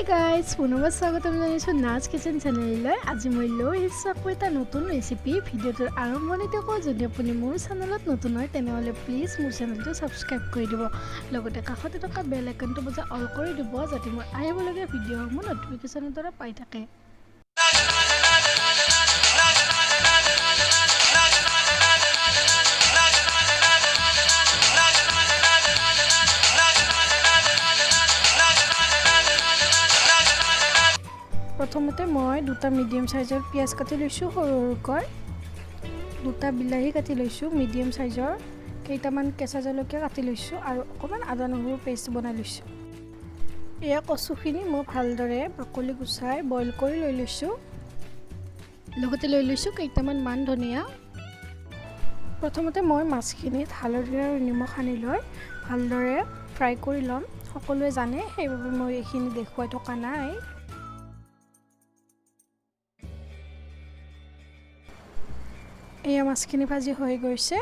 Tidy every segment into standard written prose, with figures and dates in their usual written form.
Guys পুনৰবাৰ স্বাগতম জনাইছোঁ নাজ কিচেন চেনেললৈ। আজি মই লৈ আহিছোঁ আকৌ এটা নতুন ৰেচিপি। ভিডিঅ'টোৰ আৰম্ভণিতে কওঁ, যদি আপুনি মোৰ চেনেলত নতুন হয় তেনেহ'লে প্লিজ মোৰ চেনেলটো ছাবস্ক্ৰাইব কৰি দিব, লগতে কাষতে থকা বেল আইকনটো বজাই অল কৰি দিব, যাতে মই আহিবলগীয়া ভিডিঅ'সমূহ ন'টিফিকেশ্যনৰ দ্বাৰা পাই থাকে। প্ৰথমতে মই দুটা মিডিয়াম সাইজৰ পিঁয়াজ কাটি লৈছোঁ সৰু সৰুকৈ, দুটা বিলাহী কাটি লৈছোঁ মিডিয়াম সাইজৰ, কেইটামান কেঁচা জলকীয়া কাটি লৈছোঁ আৰু অকণমান আদা নহৰু পেষ্ট বনাই লৈছোঁ। এয়া কচুখিনি মই ভালদৰে বাকলি গুচাই বইল কৰি লৈ লৈছোঁ, লগতে লৈ লৈছোঁ কেইটামান মান ধনিয়া। প্ৰথমতে মই মাছখিনিত হালধি আৰু নিমখ সানি লৈ ভালদৰে ফ্ৰাই কৰি ল'ম। সকলোৱে জানে, সেইবাবে মই এইখিনি দেখুৱাই থকা নাই। এয়া মাছখিনি ভাজি হৈ গৈছে।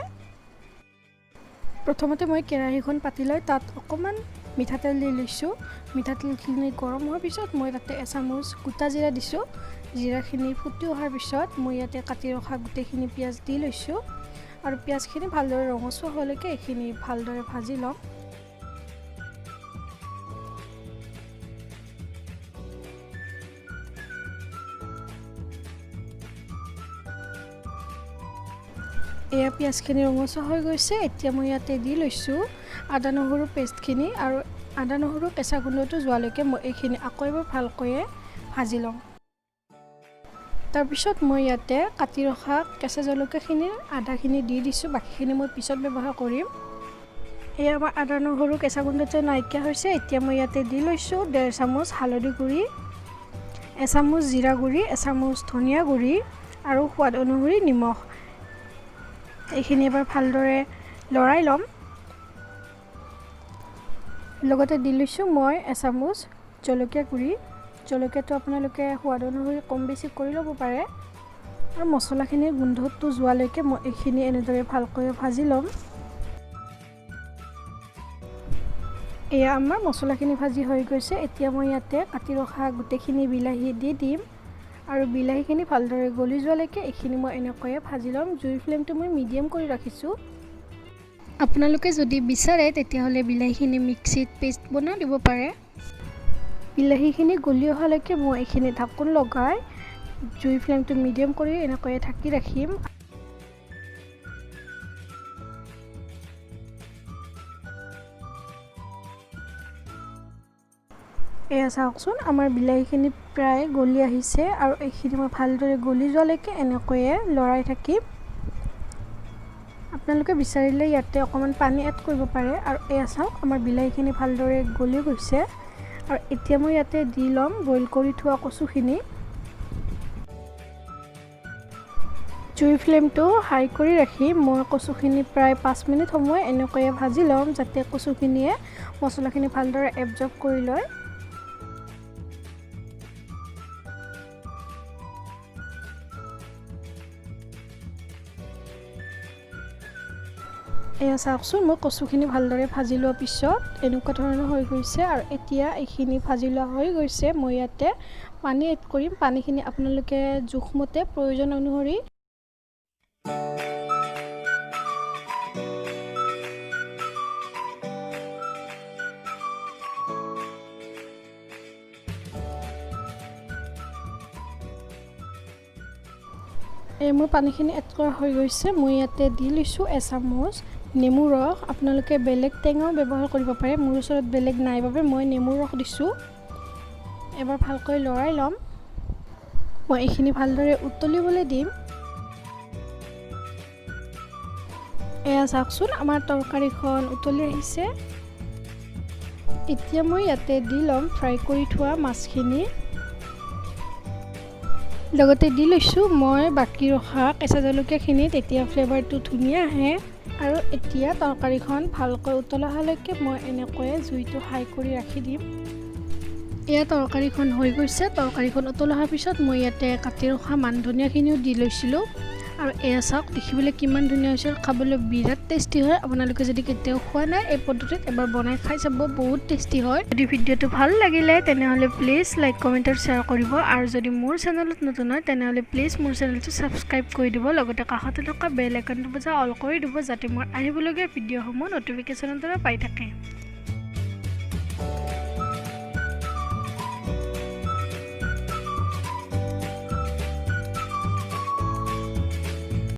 প্ৰথমতে মই কেৰাহীখন পাতি লৈ তাত অকণমান মিঠাতেল দি লৈছোঁ। মিঠাতেলখিনি গৰম হোৱাৰ পিছত মই তাতে এচামুচ গোটা জিৰা দিছোঁ। জিৰাখিনি ফুটি অহাৰ পিছত মই ইয়াতে কাটি ৰখা গোটেইখিনি পিঁয়াজ দি লৈছোঁ আৰু পিঁয়াজখিনি ভালদৰে ৰঙচুৱা হোৱালৈকে এইখিনি ভালদৰে ভাজি ল'ম। এয়া পিঁয়াজখিনি ৰঙচুৱা হৈ গৈছে। এতিয়া মই ইয়াতে দি লৈছোঁ আদা নহৰু পেষ্টখিনি, আৰু আদা নহৰু কেঁচা গোন্ধটো যোৱালৈকে মই এইখিনি আকৌ এবাৰ ভালকৈয়ে ভাজি ল'ম। তাৰপিছত মই ইয়াতে কাটি ৰখা কেঁচা জলকীয়াখিনিৰ আদাখিনি দি দিছোঁ, বাকীখিনি মই পিছত ব্যৱহাৰ কৰিম। এয়া আমাৰ আদা নহৰু কেঁচা গোন্ধটো নাইকিয়া হৈছে। এতিয়া মই ইয়াতে দি লৈছোঁ 1.5 চামুচ হালধি গুড়ি, এচামুচ জিৰা গুড়ি, এচামুচ ধনিয়া গুড়ি আৰু সোৱাদ অনুসৰি নিমখ। এইখিনি এবাৰ ভালদৰে লৰাই ল'ম। লগতে দি লৈছোঁ মই এচামুচ জলকীয়া গুড়ি। জলকীয়াটো আপোনালোকে সোৱাদ অনুসৰি কম বেছি কৰি ল'ব পাৰে। আৰু মছলাখিনিৰ গোন্ধটো যোৱালৈকে মই এইখিনি এনেদৰে ভালকৈ ভাজি ল'ম। এয়া আমাৰ মছলাখিনি ভাজি হৈ গৈছে। এতিয়া মই ইয়াতে কাটি ৰখা গোটেইখিনি বিলাহী দি দিম আৰু বিলাহীখিনি ভালদৰে গলি যোৱালৈকে এইখিনি মই এনেকৈয়ে ভাজি ল'ম। জুইৰ ফ্লেমটো মই মিডিয়াম কৰি ৰাখিছোঁ। আপোনালোকে যদি বিচাৰে তেতিয়াহ'লে বিলাহীখিনি মিক্সিত পেষ্ট বনাই দিব পাৰে। বিলাহীখিনি গলি অহালৈকে মই এইখিনি ঢাকোন লগাই জুইৰ ফ্লেমটো মিডিয়াম কৰি এনেকৈয়ে ঢাকি ৰাখিম। এয়া চাওকচোন, আমাৰ বিলাহীখিনি প্ৰায় গলি আহিছে আৰু এইখিনি মই ভালদৰে গলি যোৱালৈকে এনেকৈয়ে লৰাই থাকিম। আপোনালোকে বিচাৰিলে ইয়াতে অকণমান পানী এড কৰিব পাৰে। আৰু এয়া চাওক, আমাৰ বিলাহীখিনি ভালদৰে গলি গৈছে আৰু এতিয়া মই ইয়াতে দি ল'ম বইল কৰি থোৱা কচুখিনি। জুইৰ ফ্লেমটো হাই কৰি ৰাখি মই কচুখিনি প্ৰায় 5 মিনিট সময় এনেকৈয়ে ভাজি ল'ম, যাতে কচুখিনিয়ে মছলাখিনি ভালদৰে এবজৰ্ব কৰি লয়। এয়া চাওকচোন, মই কচুখিনি ভালদৰে ভাজি লোৱাৰ পিছত এনেকুৱা ধৰণৰ হৈ গৈছে। আৰু এতিয়া এইখিনি ভাজি লোৱা হৈ গৈছে। মই ইয়াতে পানী এড কৰিম। পানীখিনি আপোনালোকে জোখমতে প্ৰয়োজন অনুসৰি মোৰ পানীখিনি এড কৰা হৈ গৈছে। মই ইয়াতে দি লৈছোঁ এচামুচ নেমু ৰস। আপোনালোকে বেলেগ টেঙাও ব্যৱহাৰ কৰিব পাৰে, মোৰ ওচৰত বেলেগ নাই বাবে মই নেমু ৰস দিছোঁ। এবাৰ ভালকৈ লৰাই ল'ম। মই এইখিনি ভালদৰে উতলিবলৈ দিম। এয়া চাওকচোন, আমাৰ তৰকাৰীখন উতলি আহিছে। এতিয়া মই ইয়াতে দি ল'ম ফ্ৰাই কৰি থোৱা মাছখিনি, লগতে দি লৈছোঁ মই বাকী ৰখা কেঁচা জলকীয়াখিনি। তেতিয়া ফ্লেভাৰটো ধুনীয়া আহে। আৰু এতিয়া তৰকাৰীখন ভালকৈ উতলা অহালৈকে মই এনেকৈয়ে জুইটো হাই কৰি ৰাখি দিম। এয়া তৰকাৰীখন হৈ গৈছে। তৰকাৰীখন উতলা অহাৰ পিছত মই ইয়াতে কাটি ৰখা মান ধনিয়াখিনিও দি লৈছিলোঁ আৰু এয়া চাওক দেখিবলৈ কিমান ধুনীয়া হৈছে খাবলৈ বিৰাট টেষ্টি হয় আপোনালোকে যদি কেতিয়াও খোৱা নাই এই পদ্ধতিত এবাৰ বনাই খাই চাব বহুত টেষ্টি হয় যদি ভিডিঅ'টো ভাল লাগিলে তেনেহ'লে প্লিজ লাইক কমেণ্ট আৰু শ্বেয়াৰ কৰিব আৰু যদি মোৰ চেনেলত নতুন হয় তেনেহ'লে প্লিজ মোৰ চেনেলটো ছাবস্ক্ৰাইব কৰি দিব লগতে কাষতে থকা বেল আইকনটো বজাই অল কৰি দিব যাতে মোৰ আহিবলগীয়া ভিডিঅ'সমূহ নটিফিকেশ্যনৰ দ্বাৰা পাই থাকে